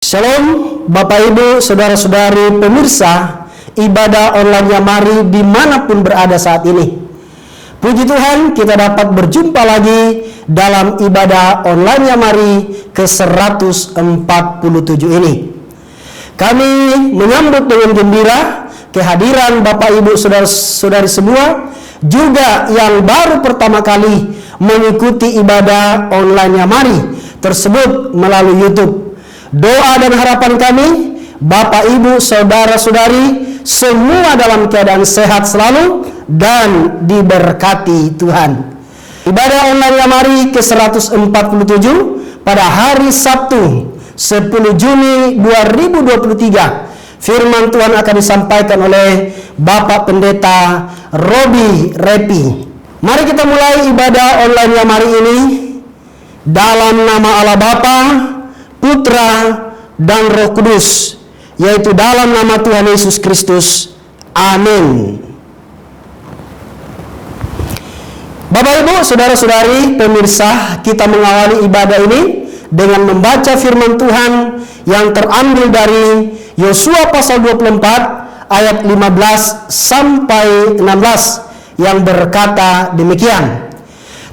Shalom Bapak Ibu, Saudara-saudari pemirsa ibadah online Yamari dimanapun berada saat ini. Puji Tuhan, kita dapat berjumpa lagi dalam ibadah online Yamari ke-147 ini. Kami menyambut dengan gembira kehadiran Bapak Ibu Saudara-saudari semua, juga yang baru pertama kali mengikuti ibadah online Yamari tersebut melalui YouTube. Doa dan harapan kami, Bapak Ibu Saudara-saudari semua dalam keadaan sehat selalu dan diberkati Tuhan. Ibadah online Yamari ke-147 pada hari Sabtu 10 Juni 2023. Firman Tuhan akan disampaikan oleh Bapak Pendeta Robi Repi. Mari kita mulai ibadah online Yamari ini dalam nama Allah Bapa, Putra, dan Roh Kudus, yaitu dalam nama Tuhan Yesus Kristus. Amin. Bapak Ibu, Saudara-saudari pemirsa, kita mengawali ibadah ini dengan membaca firman Tuhan yang terambil dari Yosua pasal 24 ayat 15 sampai 16 yang berkata demikian.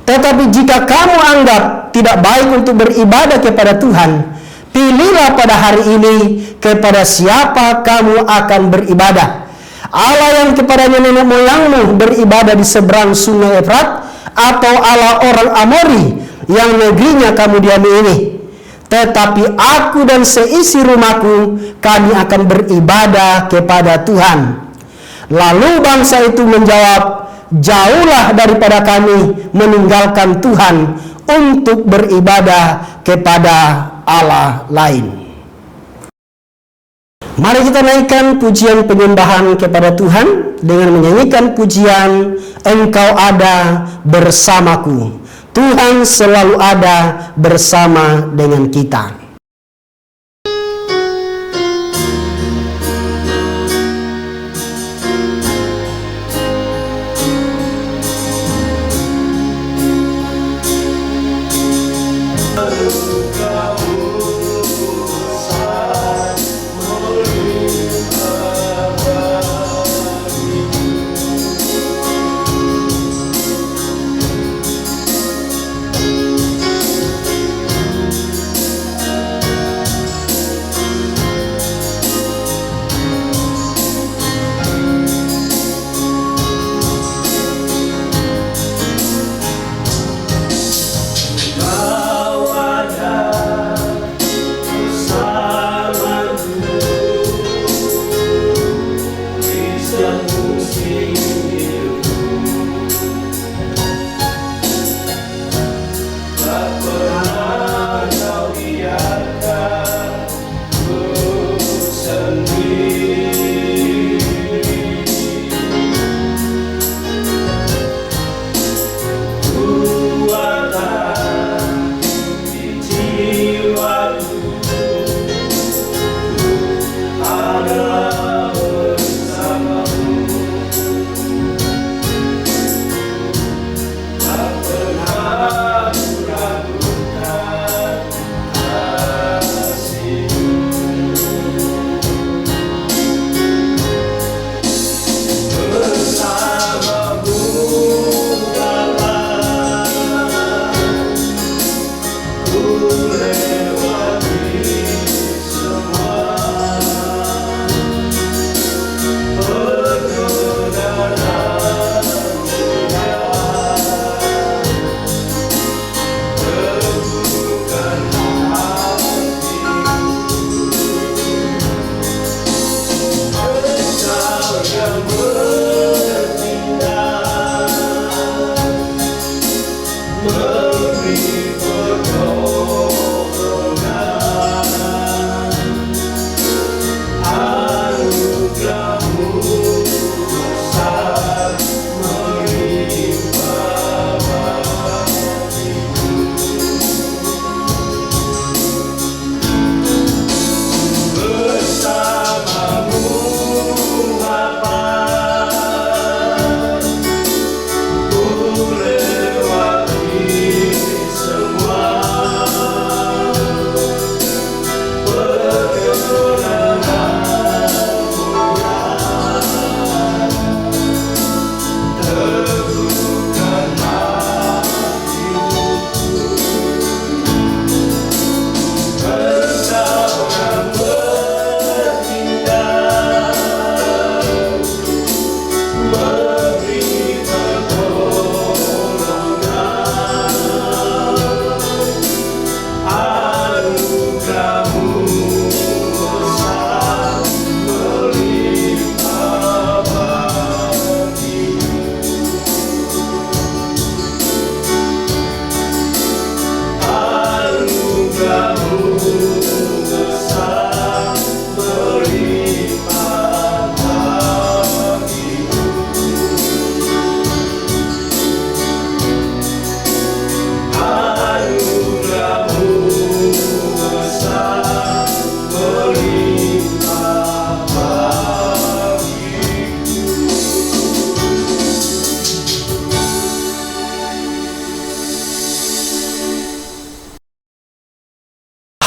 Tetapi jika kamu anggap tidak baik untuk beribadah kepada Tuhan, pilihlah pada hari ini kepada siapa kamu akan beribadah. Allah yang kepadanya nenek moyangmu beribadah di seberang sungai Efrat, atau Allah orang Amori yang negerinya kamu diami ini. Tetapi aku dan seisi rumahku, kami akan beribadah kepada Tuhan. Lalu bangsa itu menjawab, jauhlah daripada kami meninggalkan Tuhan untuk beribadah kepada Allah lain. Mari kita naikkan pujian penyembahan kepada Tuhan dengan menyanyikan pujian Engkau ada bersamaku. Tuhan selalu ada bersama dengan kita.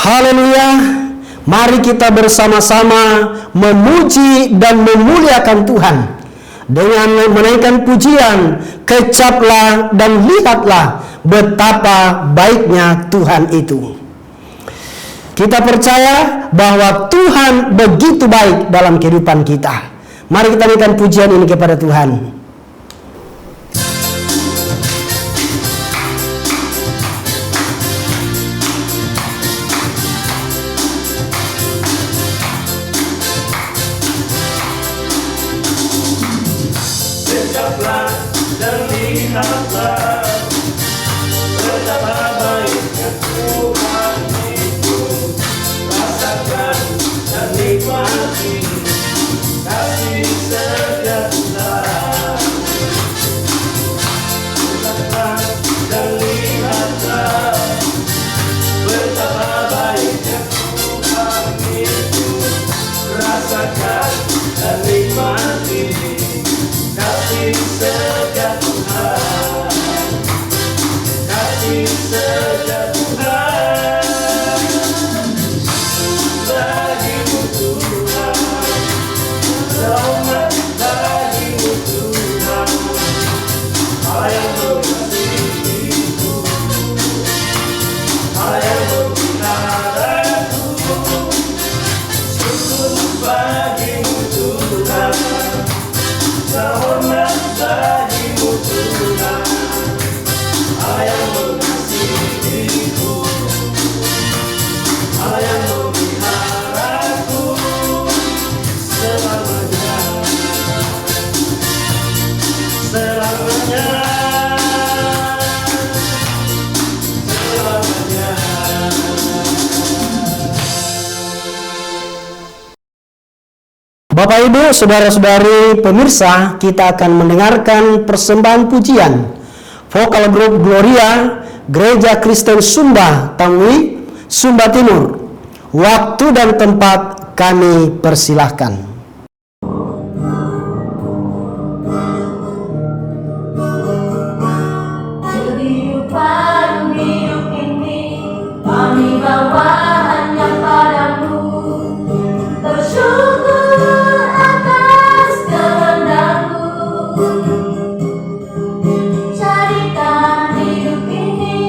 Haleluya. Mari kita bersama-sama memuji dan memuliakan Tuhan dengan menaikkan pujian, kecaplah dan lihatlah betapa baiknya Tuhan itu. Kita percaya bahwa Tuhan begitu baik dalam kehidupan kita. Mari kita naikkan pujian ini kepada Tuhan. Kecaplah dan lihatlah betapa baiknya Tuhan itu. Rasakan dan nikmati kasih sejahtera. Kecaplah dan lihatlah betapa baiknya Tuhan itu. Rasakan dan nikmati kasih sejahtera, kasih sejahtera bagimu Tuhan, selamat bagimu Tuhan, Allah yang mengasihiku, Allah yang memeliharaku, syukur bagimu Tuhan. Hormat bagimu Tuhan, Allah yang mengasihiku, Allah yang memeliharaku selamanya, selamanya, selamanya. Bapak Ibu, saudara-saudari pemirsa, kita akan mendengarkan persembahan pujian vokal grup Gloria Gereja Kristen Sumba, Tangwi, Sumba Timur. Waktu dan tempat kami persilahkan. Kehidupan hidup ini kami bawa hanya padamu. Bersyukur atas kehendak-Mu. Jadikan hidup ini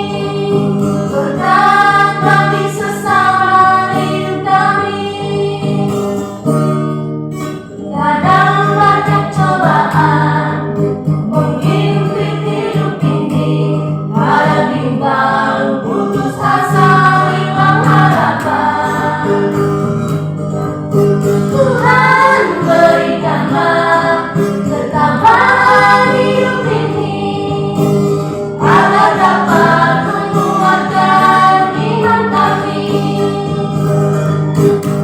berkat bagi sesama hidup kami. Kadang banyak cobaan menghimpit hidup ini, pada bimbang putus asa, hilang harapan. Tuhan berikanlah ketabahan hidup ini, agar dapat menguatkan iman kami.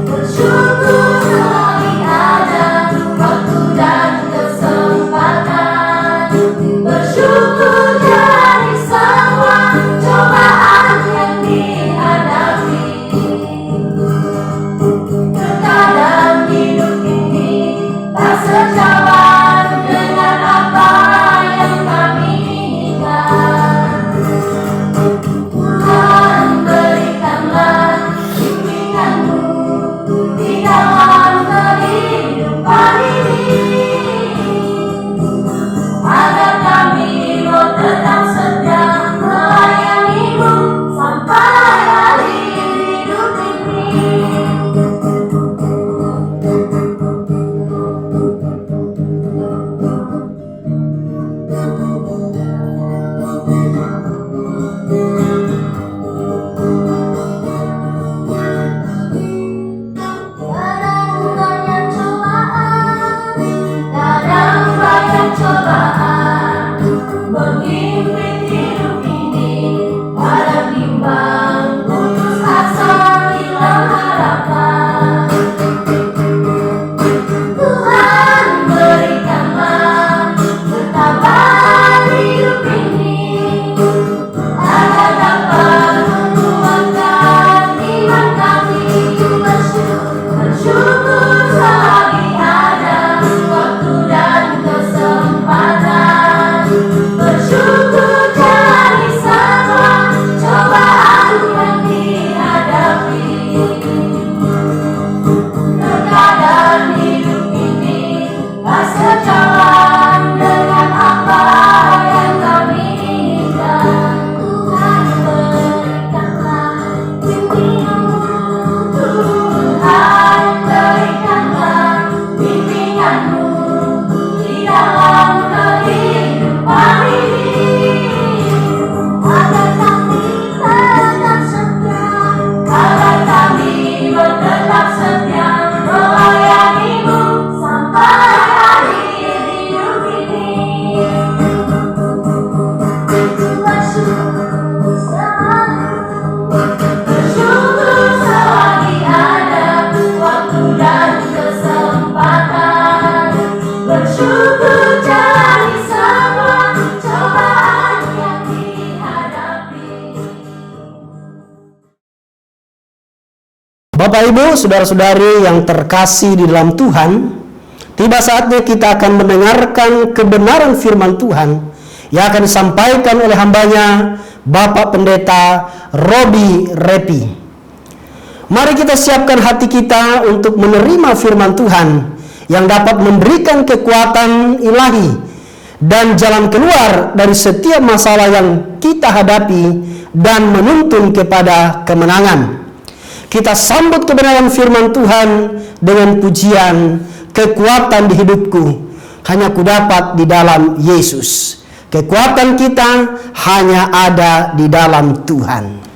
Bersyukur selagi ada waktu dan kesempatan. Bersyukur dari semua cobaan yang dihadapi. Terkadang hidup ini tak sejalan dengan apa yang kami inginkan. Tuhan berikanlah bimbingan-Mu di dalam kehidupan ini, agar kami mau tetap setia melayani-Mu sampai akhir hidup ini. Kadang banyak cobaan menghimpit hidup ini, pada bimbang putus asa, hilang harapan. Tuhan berikanlah ketabahan hidup ini, agar dapat menguatkan iman kami. Bersyukur selagi ada waktu dan kesempatan. Bersyukur Bapak Ibu, saudara-saudari yang terkasih di dalam Tuhan, tiba saatnya kita akan mendengarkan kebenaran firman Tuhan yang akan disampaikan oleh hambanya Bapak Pendeta Robi Repi. Mari kita siapkan hati kita untuk menerima firman Tuhan yang dapat memberikan kekuatan ilahi dan jalan keluar dari setiap masalah yang kita hadapi dan menuntun kepada kemenangan. Kita sambut kebenaran firman Tuhan dengan pujian, kekuatan di hidupku hanya kudapat di dalam Yesus. Kekuatan kita hanya ada di dalam Tuhan.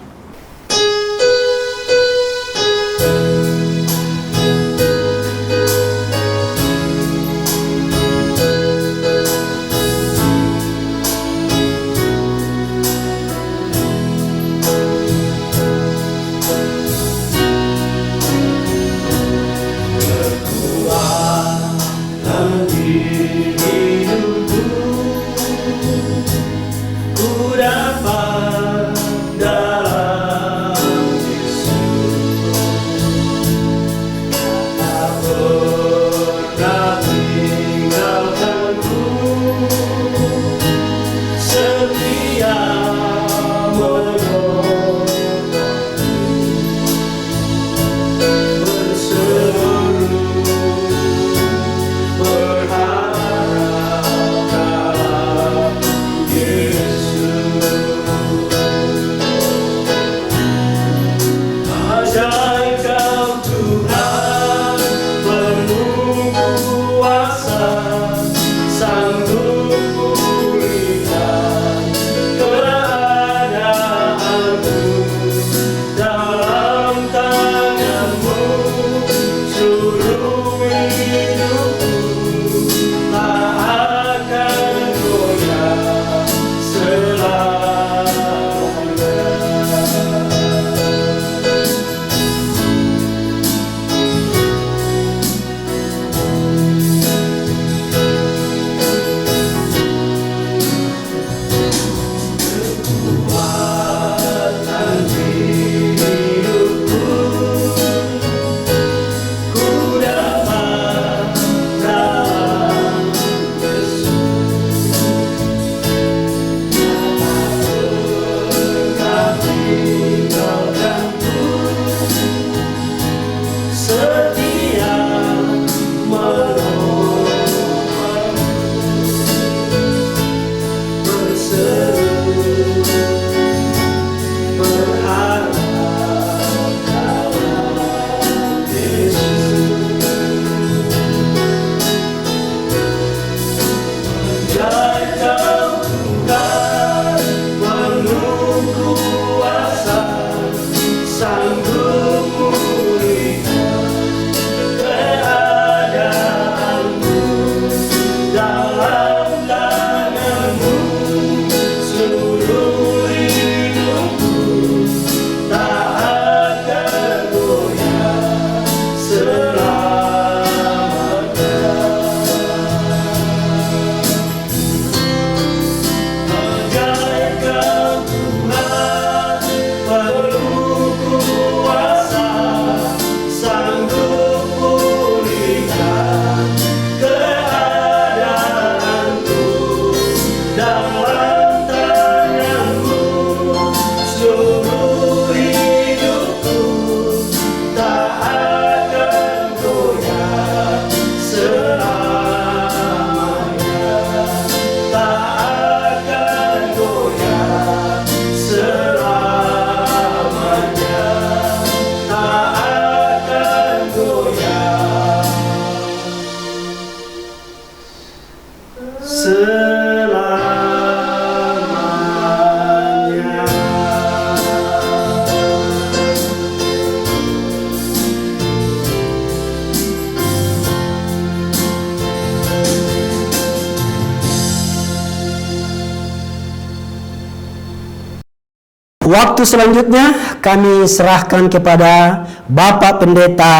Waktu selanjutnya kami serahkan kepada Bapak Pendeta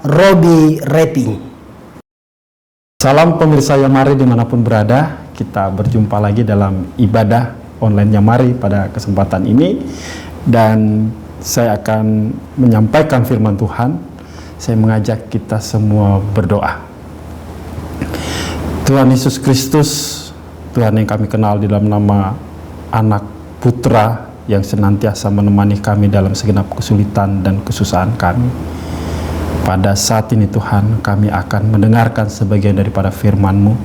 Robi Repi. Salam pemirsa Yamari dimanapun berada, kita berjumpa lagi dalam ibadah online Yamari pada kesempatan ini. Dan saya akan menyampaikan firman Tuhan, saya mengajak kita semua berdoa. Tuhan Yesus Kristus, Tuhan yang kami kenal di dalam nama Anak Putra yang senantiasa menemani kami dalam segenap kesulitan dan kesusahan kami. Pada saat ini Tuhan, kami akan mendengarkan sebagian daripada firman-Mu.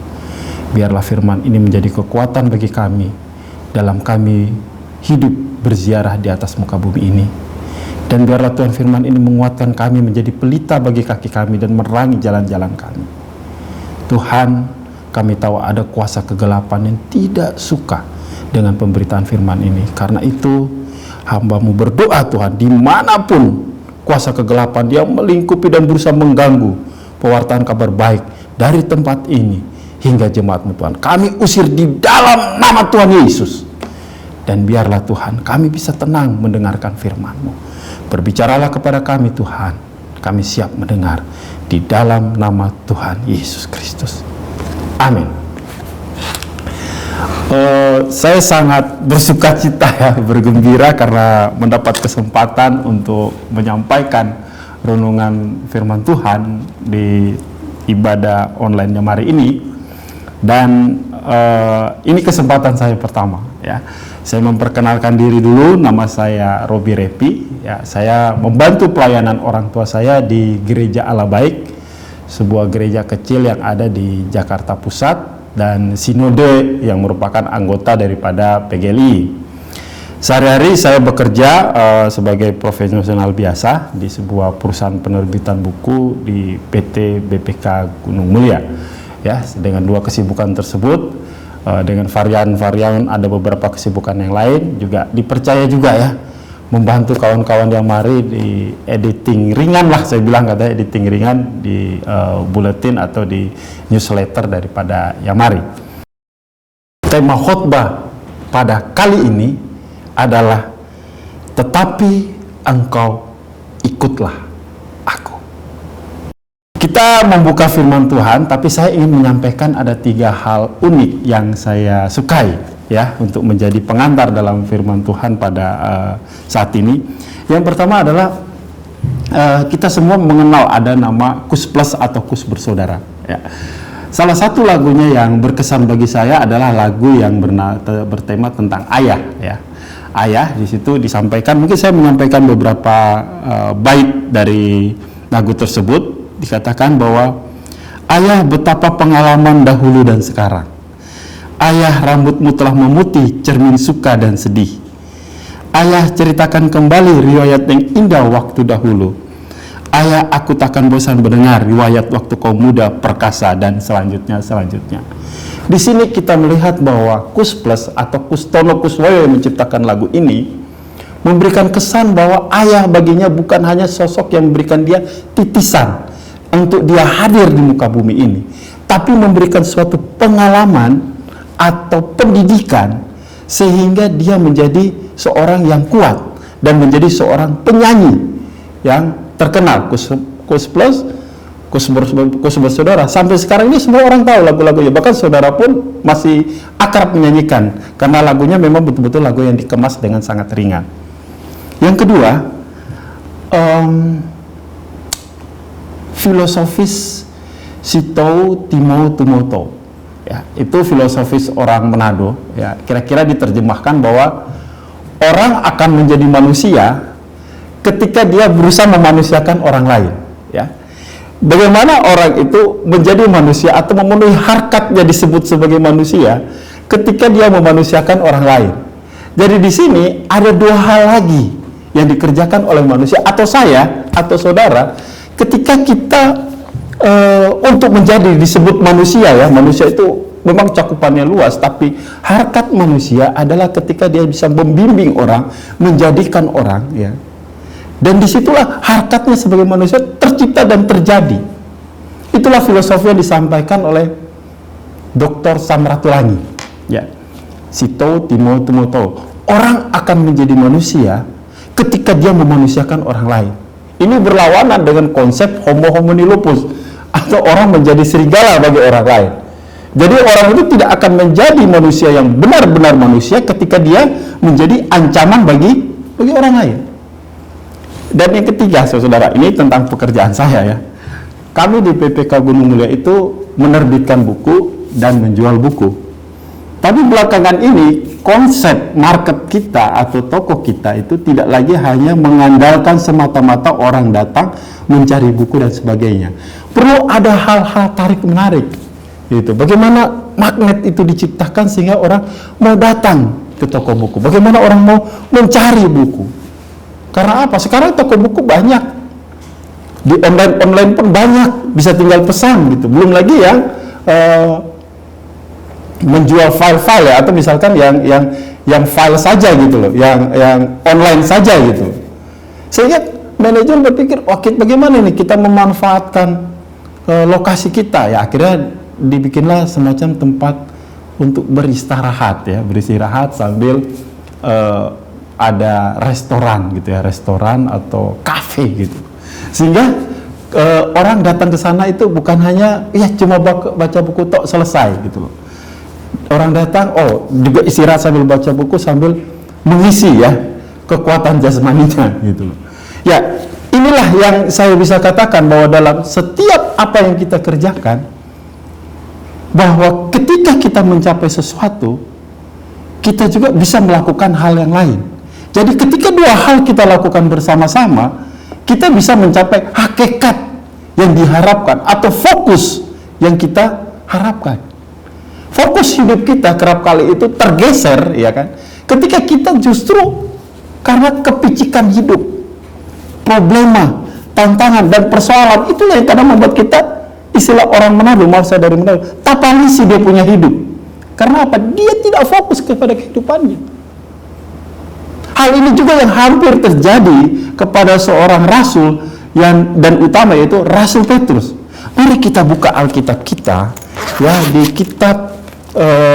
Biarlah firman ini menjadi kekuatan bagi kami dalam kami hidup berziarah di atas muka bumi ini. Dan biarlah Tuhan firman ini menguatkan kami menjadi pelita bagi kaki kami dan menerangi jalan-jalan kami. Tuhan, kami tahu ada kuasa kegelapan yang tidak suka dengan pemberitaan firman ini. Karena itu, hamba-Mu berdoa Tuhan, dimanapun kuasa kegelapan yang melingkupi dan berusaha mengganggu pewartaan kabar baik dari tempat ini hingga jemaat-Mu Tuhan, kami usir di dalam nama Tuhan Yesus. Dan biarlah Tuhan, kami bisa tenang mendengarkan firman-Mu. Berbicaralah kepada kami Tuhan, kami siap mendengar di dalam nama Tuhan Yesus Kristus. Amin. Saya sangat bersuka cita ya, bergembira karena mendapat kesempatan untuk menyampaikan renungan firman Tuhan di ibadah online Nyamari ini. Dan ini kesempatan saya pertama ya. Saya memperkenalkan diri dulu, nama saya Robi Repi ya. Saya membantu pelayanan orang tua saya di Gereja Allah Baik, sebuah gereja kecil yang ada di Jakarta Pusat, dan Sinode yang merupakan anggota daripada PGLI. Sehari-hari saya bekerja sebagai profesional biasa di sebuah perusahaan penerbitan buku di PT BPK Gunung Mulia. Ya, dengan dua kesibukan tersebut, dengan varian-varian ada beberapa kesibukan yang lain, juga dipercaya juga ya membantu kawan-kawan yang mari di editing ringan lah, saya bilang katanya editing ringan di buletin atau di newsletter daripada Yamari. Tema khotbah pada kali ini adalah tetapi engkau ikutlah aku. Kita membuka firman Tuhan, tapi saya ingin menyampaikan ada 3 hal unik yang saya sukai ya untuk menjadi pengantar dalam firman Tuhan pada saat ini. Yang pertama adalah kita semua mengenal ada nama Kus Plus atau Kus Bersaudara ya. Salah satu lagunya yang berkesan bagi saya adalah lagu yang bertema tentang ayah ya. Ayah di situ disampaikan, mungkin saya menyampaikan beberapa bait dari lagu tersebut. Dikatakan bahwa ayah, betapa pengalaman dahulu dan sekarang. Ayah, rambutmu telah memutih, cermin suka dan sedih. Ayah, ceritakan kembali riwayat yang indah waktu dahulu. Ayah, aku takkan bosan mendengar riwayat waktu kau muda, perkasa, dan selanjutnya. Di sini kita melihat bahwa Kus Plus atau Kustono Kuswoyo yang menciptakan lagu ini memberikan kesan bahwa ayah baginya bukan hanya sosok yang memberikan dia titisan untuk dia hadir di muka bumi ini, tapi memberikan suatu pengalaman atau pendidikan sehingga dia menjadi seorang yang kuat dan menjadi seorang penyanyi yang terkenal. Kus Plus, Kus Bersaudara, sampai sekarang ini semua orang tahu lagu-lagunya, bahkan saudara pun masih akrab menyanyikan karena lagunya memang betul-betul lagu yang dikemas dengan sangat ringan. Yang kedua, filosofis Sitou Timou Tumoto ya, itu filosofis orang Manado ya, kira-kira diterjemahkan bahwa orang akan menjadi manusia ketika dia berusaha memanusiakan orang lain ya. Bagaimana orang itu menjadi manusia atau memenuhi harkatnya disebut sebagai manusia ketika dia memanusiakan orang lain. Jadi di sini ada 2 hal lagi yang dikerjakan oleh manusia atau saya atau saudara ketika kita untuk menjadi disebut manusia ya. Manusia itu memang cakupannya luas, tapi harkat manusia adalah ketika dia bisa membimbing orang, menjadikan orang ya. Dan disitulah harkatnya sebagai manusia tercipta dan terjadi. Itulah filosofi yang disampaikan oleh Dr. Samratulangi ya. Sitou Timou Tumoto, orang akan menjadi manusia ketika dia memanusiakan orang lain. Ini berlawanan dengan konsep homo homini lupus atau orang menjadi serigala bagi orang lain. Jadi orang itu tidak akan menjadi manusia yang benar-benar manusia ketika dia menjadi ancaman bagi orang lain. Dan yang ketiga, saudara, ini tentang pekerjaan saya ya. Kami di PPK Gunung Mulia itu menerbitkan buku dan menjual buku. Tapi belakangan ini konsep market kita atau toko kita itu tidak lagi hanya mengandalkan semata-mata orang datang mencari buku dan sebagainya. Perlu ada hal-hal tarik menarik. Gitu. Bagaimana magnet itu diciptakan sehingga orang mau datang ke toko buku. Bagaimana orang mau mencari buku. Karena apa? Sekarang toko buku banyak, di online pun banyak, bisa tinggal pesan gitu. Belum lagi yang menjual file-file ya, atau misalkan yang file saja gitu loh, yang online saja gitu. Sehingga manajer berpikir, oke, bagaimana nih kita memanfaatkan lokasi kita ya. Akhirnya dibikinlah semacam tempat untuk beristirahat ya, beristirahat sambil ada restoran gitu ya, restoran atau kafe gitu, sehingga orang datang ke sana itu bukan hanya ya cuma baca buku tok selesai gitu loh. Orang datang juga istirahat sambil baca buku sambil mengisi ya kekuatan jasmaninya gitu loh. Ya, inilah yang saya bisa katakan bahwa dalam setiap apa yang kita kerjakan, bahwa ketika kita mencapai sesuatu, kita juga bisa melakukan hal yang lain. Jadi ketika dua hal kita lakukan bersama-sama, kita bisa mencapai hakikat yang diharapkan atau fokus yang kita harapkan. Fokus hidup kita kerap kali itu tergeser, ya kan? Ketika kita justru karena kepicikan hidup, problema, tantangan dan persoalan, itulah yang kadang membuat kita, istilah orang Manado, maaf saya dari Manado, tapalisi dia punya hidup. Karena apa? Dia tidak fokus kepada kehidupannya. Hal ini juga yang hampir terjadi kepada seorang rasul dan utama, yaitu Rasul Petrus. Mari kita buka Alkitab kita ya, di kitab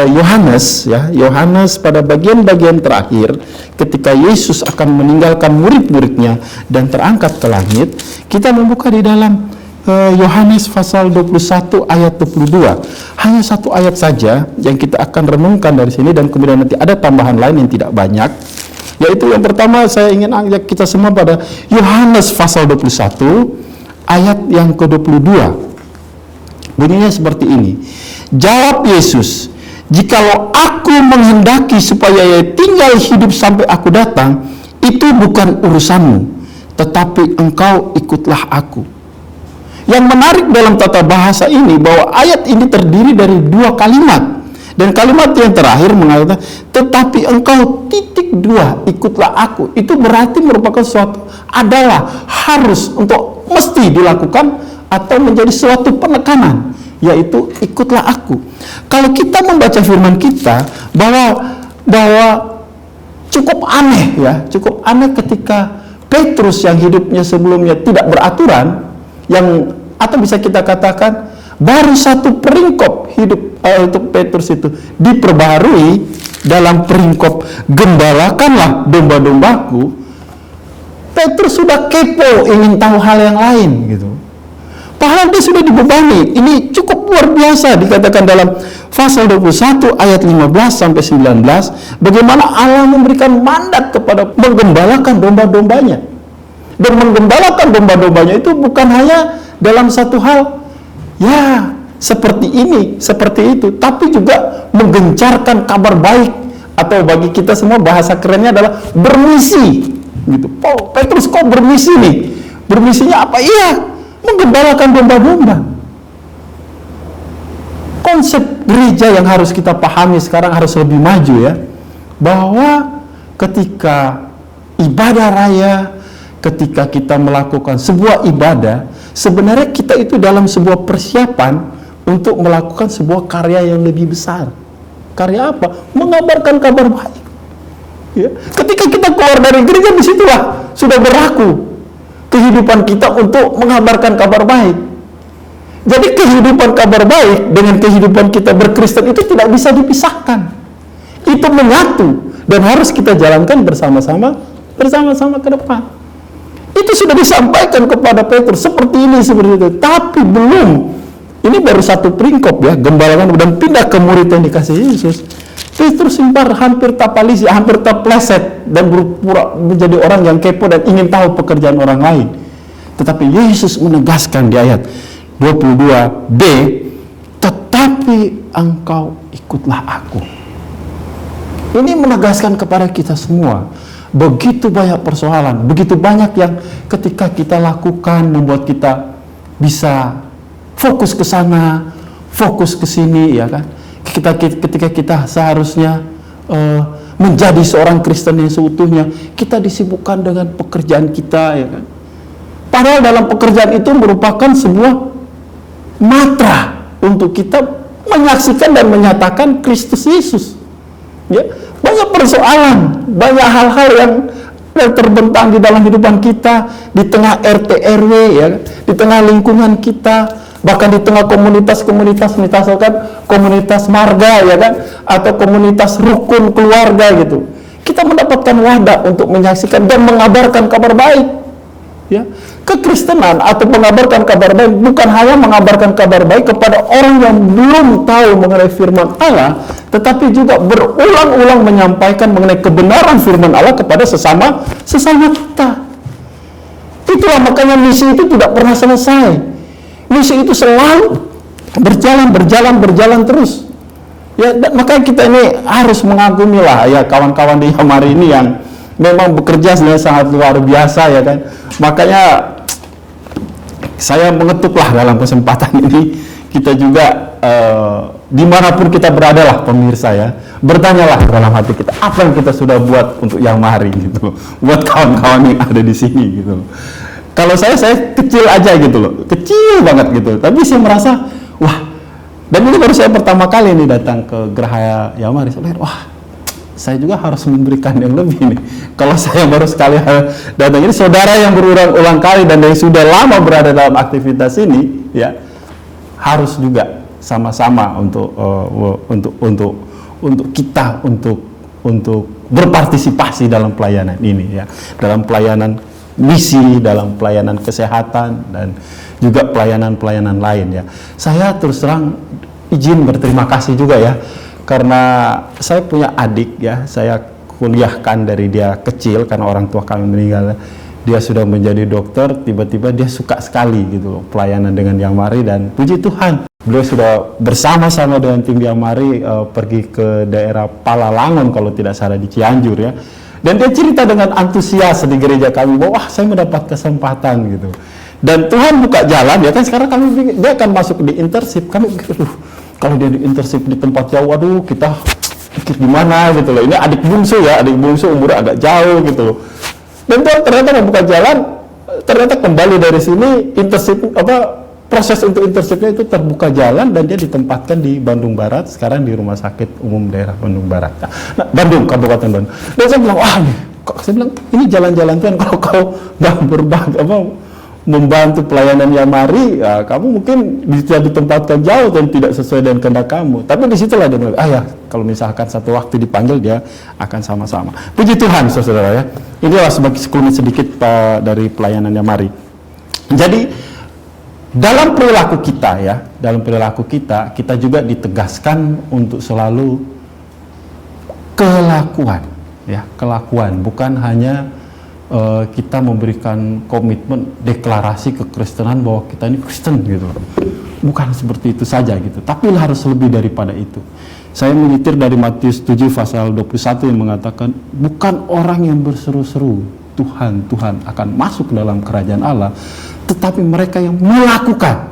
Yohanes ya, Yohanes pada bagian-bagian terakhir ketika Yesus akan meninggalkan murid-muridnya dan terangkat ke langit. Kita membuka di dalam Yohanes pasal 21 ayat 22. Hanya satu ayat saja yang kita akan renungkan dari sini, dan kemudian nanti ada tambahan lain yang tidak banyak. Yaitu yang pertama saya ingin ajak kita semua pada Yohanes pasal 21 ayat yang ke-22. Bunyinya seperti ini. Jawab Yesus, "Jikalau aku menghendaki supaya ia tinggal hidup sampai aku datang, itu bukan urusanmu, tetapi engkau ikutlah aku." Yang menarik dalam tata bahasa ini bahwa ayat ini terdiri dari dua kalimat. Dan kalimat yang terakhir mengatakan, tetapi engkau ikutlah aku. Itu berarti merupakan suatu adalah harus untuk mesti dilakukan atau menjadi suatu penekanan, yaitu ikutlah aku. Kalau kita membaca firman kita bahwa cukup aneh ya, cukup aneh ketika Petrus yang hidupnya sebelumnya tidak beraturan, atau bisa kita katakan baru satu peringkop hidup untuk Petrus itu diperbaharui dalam peringkop gembalakanlah domba-dombaku. Petrus sudah kepo, ingin tahu hal yang lain gitu. Padahal dia sudah dibebani. Ini cukup luar biasa dikatakan dalam pasal 21 ayat 15 sampai 19, bagaimana Allah memberikan mandat kepada menggembalakan domba-dombanya. Dan menggembalakan domba-dombanya itu bukan hanya dalam satu hal ya seperti ini, seperti itu, tapi juga menggencarkan kabar baik, atau bagi kita semua bahasa kerennya adalah bermisi gitu. Petrus kok bermisi nih? Bermisinya apa? Iya, menggembalakan domba-domba. Konsep gereja yang harus kita pahami sekarang harus lebih maju ya, bahwa ketika ibadah raya, ketika kita melakukan sebuah ibadah, sebenarnya kita itu dalam sebuah persiapan untuk melakukan sebuah karya yang lebih besar. Karya apa? Mengabarkan kabar baik. Ya. Ketika kita keluar dari gereja, disitulah sudah berlaku kehidupan kita untuk mengabarkan kabar baik. Jadi kehidupan kabar baik dengan kehidupan kita berkristen itu tidak bisa dipisahkan. Itu menyatu dan harus kita jalankan bersama-sama ke depan. Itu sudah disampaikan kepada Petrus seperti ini, seperti itu. Tapi belum. Ini baru satu peringkop ya, gembalakan dan pindah ke murid yang dikasih Yesus. terus hampir tapalisi, hampir terpleset dan berpura menjadi orang yang kepo dan ingin tahu pekerjaan orang lain. Tetapi Yesus menegaskan di ayat 22b, tetapi engkau ikutlah aku. Ini menegaskan kepada kita semua, begitu banyak persoalan, begitu banyak yang ketika kita lakukan membuat kita bisa fokus ke sana, fokus ke sini, ya kan? Ketika kita seharusnya menjadi seorang Kristen yang seutuhnya, kita disibukkan dengan pekerjaan kita, ya kan? Padahal dalam pekerjaan itu merupakan sebuah matra untuk kita menyaksikan dan menyatakan Kristus Yesus. Ya, banyak persoalan, banyak hal-hal yang terbentang di dalam kehidupan kita, di tengah RT RW, ya, di tengah lingkungan kita, bahkan di tengah komunitas-komunitas, misalkan komunitas marga, ya kan, atau komunitas rukun keluarga gitu. Kita mendapatkan wadah untuk menyaksikan dan mengabarkan kabar baik. Ya, kekristenan atau mengabarkan kabar baik bukan hanya mengabarkan kabar baik kepada orang yang belum tahu mengenai firman Allah, tetapi juga berulang-ulang menyampaikan mengenai kebenaran firman Allah kepada sesama kita. Itulah makanya misi itu tidak pernah selesai. Misi itu selalu berjalan terus. Ya, makanya kita ini harus mengagumi lah ya kawan-kawan di Yamari ini yang memang bekerja dengan sangat luar biasa, ya kan. Makanya saya mengetuklah dalam kesempatan ini, kita juga dimanapun kita berada lah pemirsa ya, bertanyalah dalam hati kita apa yang kita sudah buat untuk Yamari gitu, buat kawan-kawan yang ada di sini gitu. Kalau saya kecil aja gitu loh, kecil banget gitu, tapi saya merasa wah, dan ini baru saya pertama kali nih datang ke Geraha Yamari, saya wah, saya juga harus memberikan yang lebih nih. Kalau saya baru sekali datang ini, saudara yang berulang-ulang kali dan yang sudah lama berada dalam aktivitas ini, ya harus juga sama-sama untuk kita untuk berpartisipasi dalam pelayanan ini, ya, dalam pelayanan misi, dalam pelayanan kesehatan dan juga pelayanan-pelayanan lain, ya. Saya terus terang izin berterima kasih juga ya. Karena saya punya adik, ya, saya kuliahkan dari dia kecil karena orang tua kami meninggal. Dia sudah menjadi dokter, tiba-tiba dia suka sekali gitu pelayanan dengan Yamari, dan puji Tuhan beliau sudah bersama-sama dengan tim Yamari pergi ke daerah Palalangon kalau tidak salah di Cianjur, ya. Dan dia cerita dengan antusias di gereja kami bahwa wah, saya mendapat kesempatan gitu. Dan Tuhan buka jalan, ya kan. Sekarang dia akan masuk di internship. Kami pikir, kalau dia di internship di tempat jauh, waduh, kita pikir gimana gitu loh. Ini adik bungsu, ya, adik bungsu umurnya agak jauh gitu loh. Dan Tuhan ternyata membuka jalan, ternyata kembali dari sini internship proses untuk internshipnya itu terbuka jalan, dan dia ditempatkan di Bandung Barat, sekarang di Rumah Sakit Umum Daerah Bandung Barat. Nah, Bandung, Kabupaten Bandung. Dan saya bilang, wah nih, saya bilang ini jalan-jalan Tuhan, kalau kau nggak membantu pelayanan Yamari, ya, kamu mungkin bisa ditempatkan jauh dan tidak sesuai dengan kehendak kamu. Tapi disitulah dia bilang, ya, kalau misalkan satu waktu dipanggil, dia akan sama-sama. Puji Tuhan, saudara, ya. Inilah sebagai sekelumit sedikit dari pelayanan Yamari. Jadi dalam perilaku kita, ya, kita juga ditegaskan untuk selalu kelakuan, ya, kelakuan, bukan hanya kita memberikan komitmen deklarasi kekristenan bahwa kita ini Kristen gitu, bukan seperti itu saja gitu, tapi harus lebih daripada itu. Saya menyitir dari Matius 7 pasal 21 yang mengatakan, bukan orang yang berseru-seru Tuhan, Tuhan akan masuk dalam kerajaan Allah, tetapi mereka yang melakukan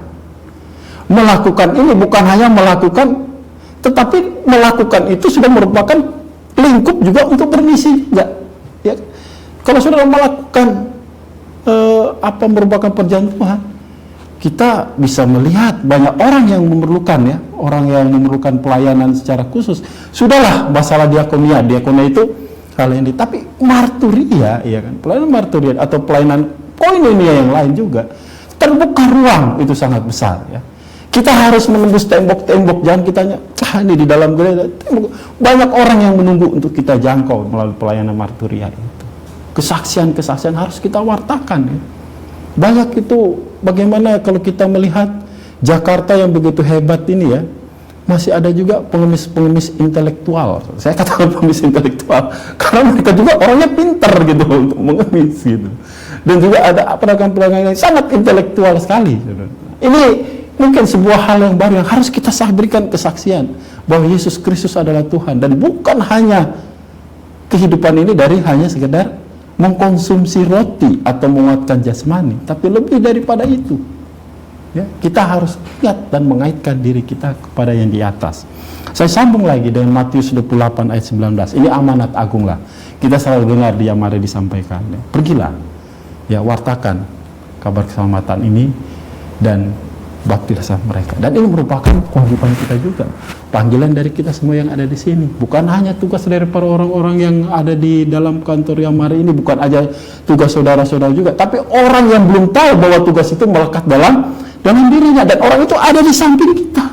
ini, bukan hanya melakukan, tetapi melakukan itu sudah merupakan lingkup juga untuk bermisi, ya. Kalau saudara melakukan merupakan perjalanan Tuhan, kita bisa melihat banyak orang yang memerlukan, ya, orang yang memerlukan pelayanan secara khusus. Sudahlah masalah diakonia itu hal ini, tapi marturia, ya kan, pelayanan marturia atau pelayanan koinonia yang lain juga terbuka ruang itu sangat besar, ya. Kita harus menembus tembok-tembok, jangan kita ini di dalam gereja banyak orang yang menunggu untuk kita jangkau melalui pelayanan marturia itu. Kesaksian-kesaksian harus kita wartakan, ya. Banyak itu, bagaimana kalau kita melihat Jakarta yang begitu hebat ini, ya, masih ada juga pengemis-pengemis intelektual. Saya katakan pengemis intelektual karena mereka juga orangnya pintar gitu untuk mengemis gitu. Dan juga ada pedagang-pedagang yang sangat intelektual sekali. Ini mungkin sebuah hal yang baru yang harus kita berikan kesaksian bahwa Yesus Kristus adalah Tuhan, dan bukan hanya kehidupan ini dari hanya sekedar mengkonsumsi roti atau menguatkan jasmani, tapi lebih daripada itu. Ya, kita harus ingat dan mengaitkan diri kita kepada yang di atas. Saya sambung lagi dengan Matius 28 ayat 19. Ini amanat agung lah. Kita selalu dengar dia mari disampaikan. Ya, pergilah, ya wartakan kabar keselamatan ini dan baptislah mereka. Dan ini merupakan kewajiban kita juga. Panggilan dari kita semua yang ada di sini. Bukan hanya tugas dari para orang-orang yang ada di dalam kantor yang mari ini, bukan aja tugas saudara-saudara juga, tapi orang yang belum tahu bahwa tugas itu melekat dalam dirinya, dan orang itu ada di samping kita.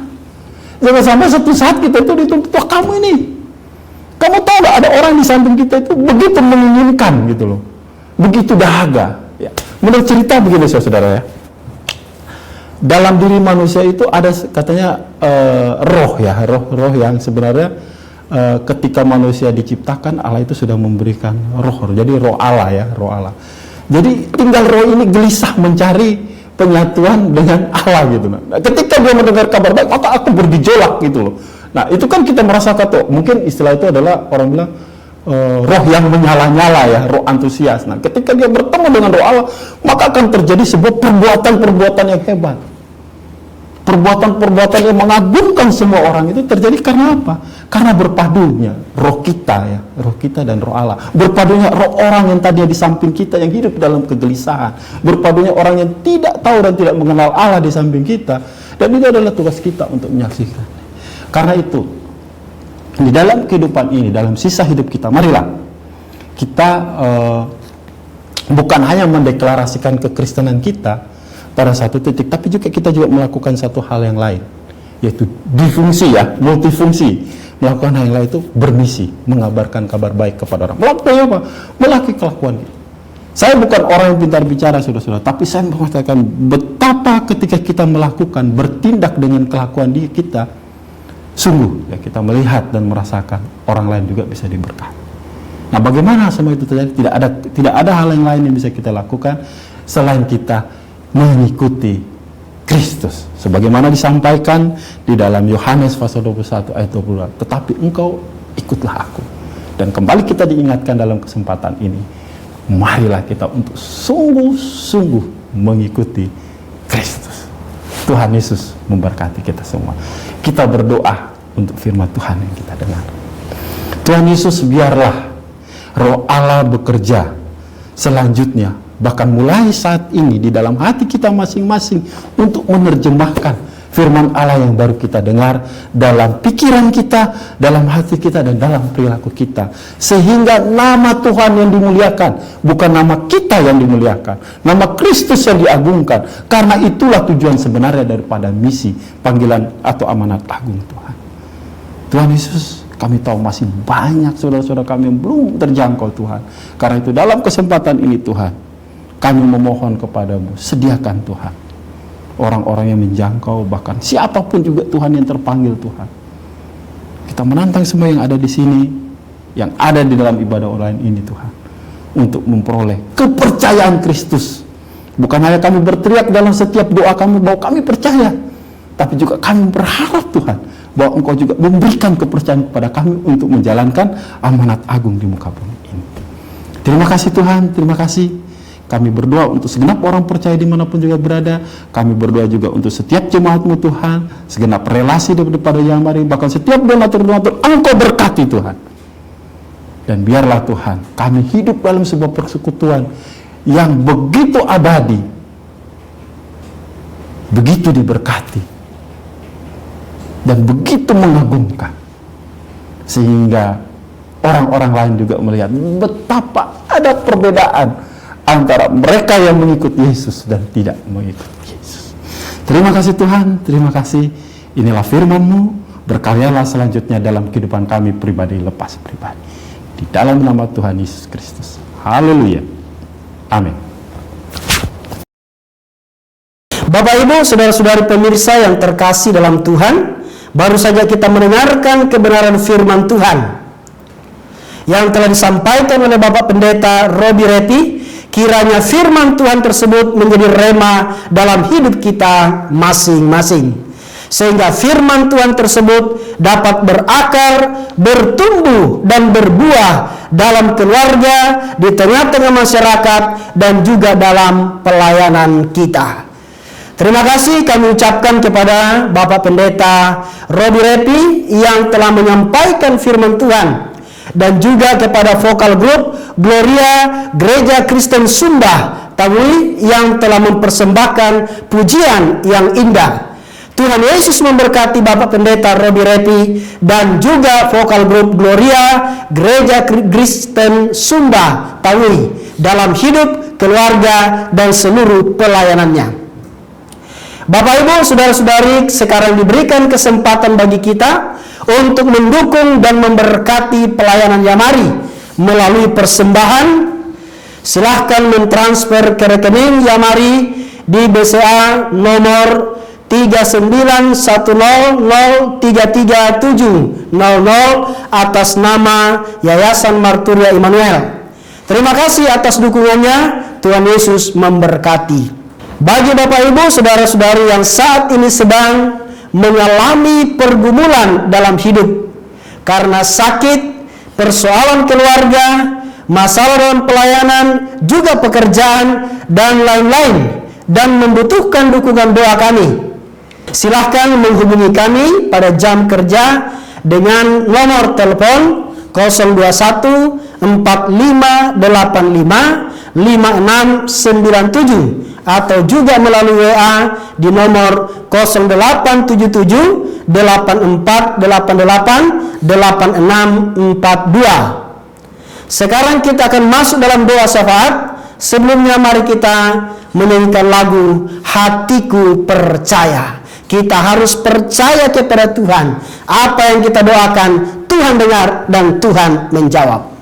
Jangan sampai satu saat kita itu dituntut, wah kamu ini, kamu tahu gak ada orang di samping kita itu begitu menginginkan gitu loh, begitu dahaga. Ya. Menurut cerita begini saudara ya, dalam diri manusia itu ada katanya roh ya, roh yang sebenarnya ketika manusia diciptakan Allah itu sudah memberikan roh, jadi roh Allah ya, roh Allah. Jadi tinggal roh ini gelisah mencari penyatuan dengan Allah gitu. Nah, ketika dia mendengar kabar baik, maka aku bergejolak gitu loh. Nah, itu kan kita merasakan tuh, mungkin istilah itu adalah orang bilang roh yang menyala-nyala ya, roh antusias. Nah, ketika dia bertemu dengan roh Allah, maka akan terjadi sebuah perbuatan-perbuatan yang hebat. Perbuatan-perbuatan yang mengagumkan semua orang itu terjadi karena apa? Karena berpadunya roh kita ya, roh kita dan roh Allah. Berpadunya roh orang yang tadi di samping kita yang hidup dalam kegelisahan. Berpadunya orang yang tidak tahu dan tidak mengenal Allah di samping kita. Dan itu adalah tugas kita untuk menyaksikan. Karena itu, di dalam kehidupan ini, dalam sisa hidup kita, marilah kita bukan hanya mendeklarasikan kekristenan kita pada satu titik, tapi juga kita juga melakukan satu hal yang lain, yaitu difungsi ya, multifungsi. Melakukan hal yang lain itu bermisi, mengabarkan kabar baik kepada orang. Melakukan apa? Melakukan kelakuan kita. Saya bukan orang yang pintar bicara saudara-saudara, tapi saya mengatakan betapa ketika kita melakukan, bertindak dengan kelakuan diri kita, sungguh ya kita melihat dan merasakan orang lain juga bisa diberkati. Nah, bagaimana semua itu terjadi? Tidak ada hal yang lain yang bisa kita lakukan selain kita mengikuti Kristus, sebagaimana disampaikan di dalam Yohanes pasal 21 ayat 22. Tetapi engkau ikutlah aku. Dan kembali kita diingatkan dalam kesempatan ini, marilah kita untuk sungguh-sungguh mengikuti Kristus. Tuhan Yesus memberkati kita semua. Kita berdoa untuk firman Tuhan yang kita dengar. Tuhan Yesus, biarlah roh Allah bekerja selanjutnya, bahkan mulai saat ini di dalam hati kita masing-masing untuk menerjemahkan firman Allah yang baru kita dengar dalam pikiran kita, dalam hati kita, dan dalam perilaku kita, sehingga nama Tuhan yang dimuliakan, bukan nama kita yang dimuliakan, nama Kristus yang diagungkan. Karena itulah tujuan sebenarnya daripada misi, panggilan atau amanat agung Tuhan. Tuhan Yesus, kami tahu masih banyak saudara-saudara kami yang belum terjangkau Tuhan. Karena itu dalam kesempatan ini Tuhan, kami memohon kepadamu, sediakan Tuhan orang-orang yang menjangkau, bahkan siapapun juga Tuhan yang terpanggil Tuhan. Kita menantang semua yang ada di sini, yang ada di dalam ibadah online ini Tuhan, untuk memperoleh kepercayaan Kristus. Bukan hanya kami berteriak dalam setiap doa kami bahwa kami percaya, tapi juga kami berharap Tuhan bahwa Engkau juga memberikan kepercayaan kepada kami untuk menjalankan amanat agung di muka bumi ini. Terima kasih Tuhan, terima kasih. Kami berdoa untuk segenap orang percaya dimanapun juga berada. Kami berdoa juga untuk setiap jemaat-Mu Tuhan, segenap relasi daripada yang mari, bahkan setiap donatur-donatur Engkau berkati Tuhan. Dan biarlah Tuhan, kami hidup dalam sebuah persekutuan yang begitu abadi, begitu diberkati, dan begitu mengagumkan, sehingga orang-orang lain juga melihat betapa ada perbedaan antara mereka yang mengikuti Yesus dan tidak mengikuti Yesus. Terima kasih Tuhan, terima kasih. Inilah firman-Mu, berkaryalah selanjutnya dalam kehidupan kami pribadi lepas pribadi. Di dalam nama Tuhan Yesus Kristus. Haleluya. Amin. Bapak Ibu, saudara-saudari pemirsa yang terkasih dalam Tuhan, Baru saja kita mendengarkan kebenaran firman Tuhan yang telah disampaikan oleh Bapak Pendeta Robi Repi. Kiranya firman Tuhan tersebut menjadi rema dalam hidup kita masing-masing, sehingga firman Tuhan tersebut dapat berakar, bertumbuh, dan berbuah dalam keluarga, di tengah-tengah masyarakat, dan juga dalam pelayanan kita. Terima kasih kami ucapkan kepada Bapak Pendeta Robi Repi yang telah menyampaikan firman Tuhan, dan juga kepada vokal grup Gloria Gereja Kristen Sumba Tawui yang telah mempersembahkan pujian yang indah. Tuhan Yesus memberkati Bapak Pendeta Robi Repi dan juga vokal grup Gloria Gereja Kristen Sumba Tawui dalam hidup, keluarga, dan seluruh pelayanannya. Bapak Ibu, saudara-saudari, sekarang diberikan kesempatan bagi kita untuk mendukung dan memberkati pelayanan Yamari melalui persembahan. Silahkan mentransfer ke rekening Yamari di BCA nomor 39100337000 atas nama Yayasan Marturia Immanuel. Terima kasih atas dukungannya. Tuhan Yesus memberkati. Bagi Bapak Ibu, saudara-saudari yang saat ini sedang mengalami pergumulan dalam hidup karena sakit, persoalan keluarga, masalah dalam pelayanan, juga pekerjaan, dan lain-lain, dan membutuhkan dukungan doa kami, silahkan menghubungi kami pada jam kerja dengan nomor telepon 021 4585 5697 atau juga melalui WA di nomor 0877 8488 8642. Sekarang kita akan masuk dalam doa syafaat. Sebelumnya mari kita menyanyikan lagu Hatiku Percaya. Kita harus percaya kepada Tuhan. Apa yang kita doakan, Tuhan dengar dan Tuhan menjawab.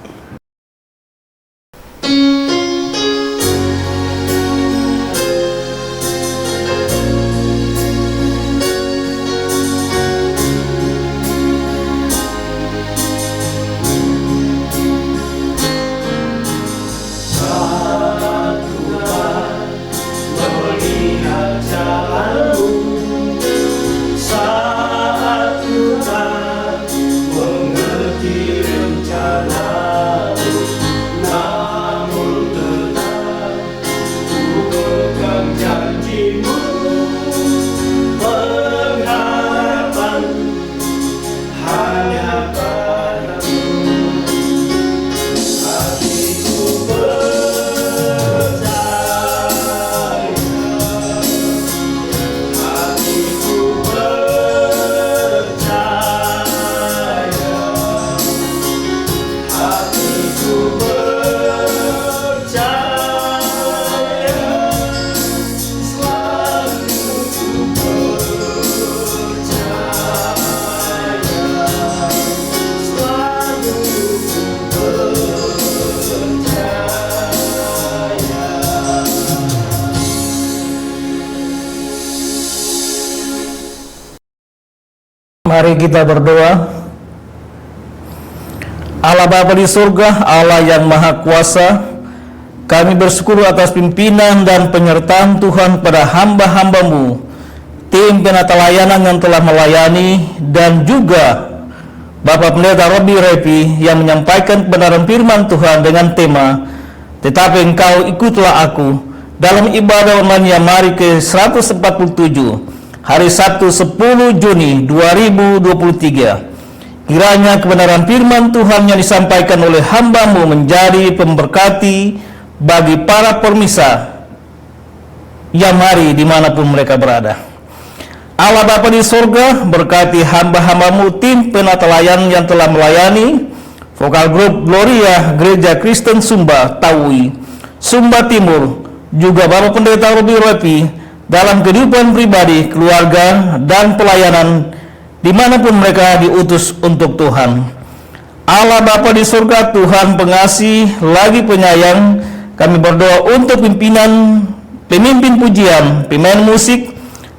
Mari kita berdoa. Allah Bapa di surga, Allah yang Maha Kuasa, kami bersyukur atas pimpinan dan penyertaan Tuhan pada hamba-hamba-Mu, tim penata layanan yang telah melayani, dan juga Bapak Pendeta Robi Repi yang menyampaikan kebenaran firman Tuhan dengan tema "Tetapi Engkau ikutlah aku" dalam ibadah online Yamari ke-147 hari Sabtu 10 Juni 2023. Kiranya kebenaran firman Tuhan yang disampaikan oleh hamba-Mu menjadi pemberkati bagi para permisa Yamari dimanapun mereka berada. Allah Bapa di surga, berkati hamba-hamba-Mu, tim penata layanan yang telah melayani, vokal grup Gloria Gereja Kristen Sumba Tawui, Sumba Timur, juga Bapak Pendeta Robi Repi dalam kehidupan pribadi, keluarga, dan pelayanan dimanapun mereka diutus untuk Tuhan. Allah Bapa di surga, Tuhan pengasih lagi penyayang, kami berdoa untuk pimpinan, pemimpin pujian, pemain musik,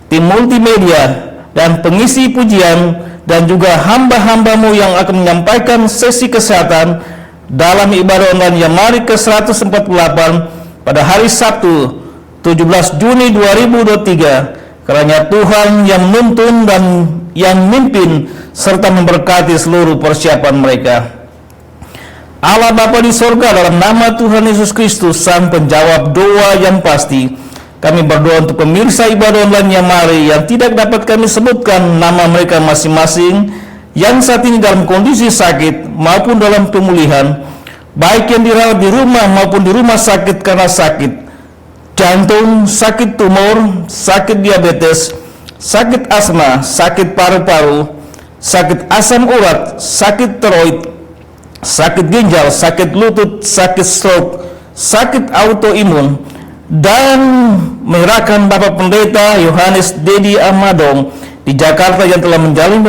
tim multimedia, dan pengisi pujian, dan juga hamba-hambamu yang akan menyampaikan sesi kesehatan dalam ibadah online Yamari ke-148 pada hari Sabtu 17 Juni 2023. Kiranya Tuhan yang menuntun dan yang memimpin serta memberkati seluruh persiapan mereka. Allah Bapa di sorga, dalam nama Tuhan Yesus Kristus, Sang Penjawab doa yang pasti, kami berdoa untuk pemirsa ibadah online Yamari yang tidak dapat kami sebutkan nama mereka masing-masing, yang saat ini dalam kondisi sakit maupun dalam pemulihan, baik yang dirawat di rumah maupun di rumah sakit karena sakit jantung, sakit tumor, sakit diabetes, sakit asma, sakit paru-paru, sakit asam urat, sakit tiroid, sakit ginjal, sakit lutut, sakit stroke, sakit autoimun, dan menyerahkan Bapak Pendeta Yohanes Dedi Amadong di Jakarta yang telah menjalin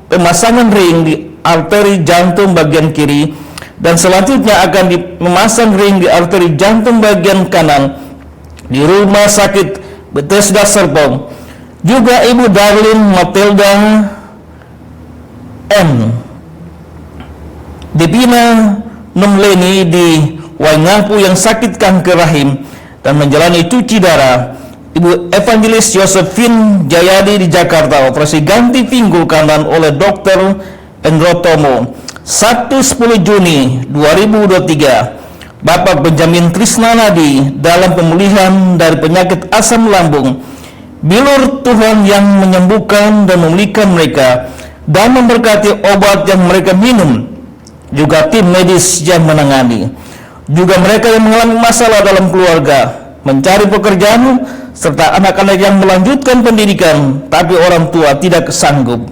pemasangan ring di arteri jantung bagian kiri, dan selanjutnya akan memasang ring di arteri jantung bagian kanan di Rumah Sakit Bethesda Serpong. Juga Ibu Darlene Matilda M. Debina Nomleni di Waingapu yang sakit kanker rahim dan menjalani cuci darah. Ibu Evangelis Josephine Jayadi di Jakarta, operasi ganti pinggul kanan oleh Dr. Endrotomo. Sabtu 10 Juni 2023. Bapak Benjamin Trisnanadi dalam pemulihan dari penyakit asam lambung. Bilur Tuhan yang menyembuhkan dan memulihkan mereka dan memberkati obat yang mereka minum, juga tim medis yang menangani, juga mereka yang mengalami masalah dalam keluarga, mencari pekerjaan, serta anak-anak yang melanjutkan pendidikan tapi orang tua tidak sanggup.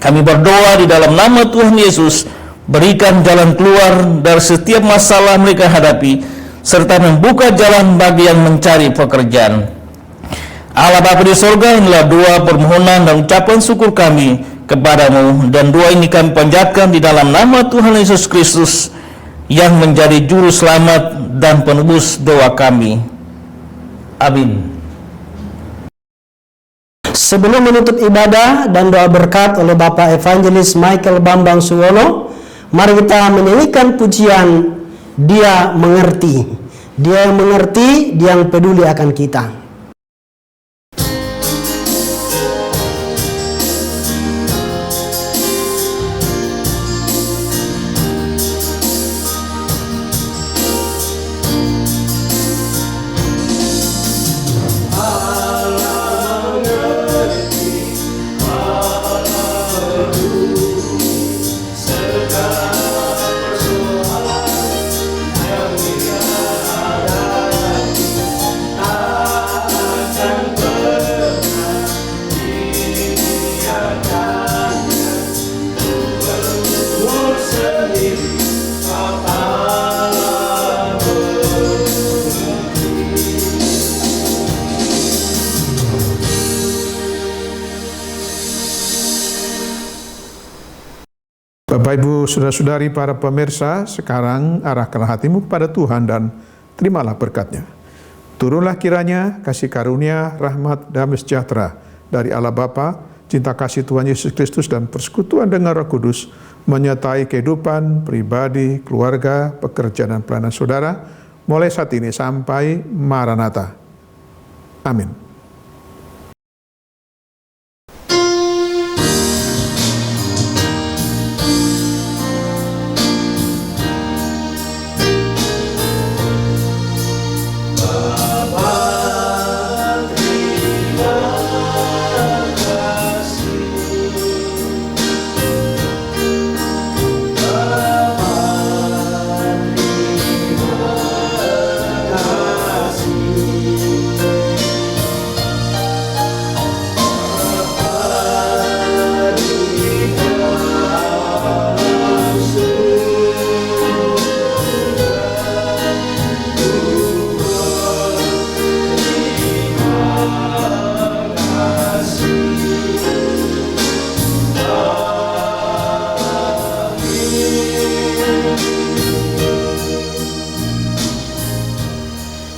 Kami berdoa di dalam nama Tuhan Yesus, berikan jalan keluar dari setiap masalah mereka hadapi, serta membuka jalan bagi yang mencari pekerjaan. Allah Bapa di sorga, inilah doa, permohonan, dan ucapan syukur kami kepadamu, dan doa ini kami panjatkan di dalam nama Tuhan Yesus Kristus yang menjadi juru selamat dan penebus doa kami. Amin. Sebelum menutup ibadah dan doa berkat oleh Bapak Evangelis Michael Bambang Suwono, mari kita menyanyikan pujian Dia Mengerti. Dia yang mengerti, Dia yang peduli akan kita. Bapak, Ibu, Saudara-saudari, para pemirsa, sekarang arahkanlah hatimu kepada Tuhan dan terimalah berkat-Nya. Turunlah kiranya kasih karunia, rahmat, damai sejahtera dari Allah Bapa, cinta kasih Tuhan Yesus Kristus, dan persekutuan dengan Roh Kudus menyertai kehidupan pribadi, keluarga, pekerjaan, dan pelayanan saudara mulai saat ini sampai Maranatha. Amin.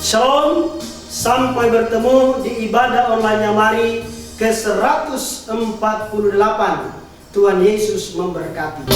Shalom, sampai bertemu di ibadah online Yamari ke-148. Tuhan Yesus memberkati.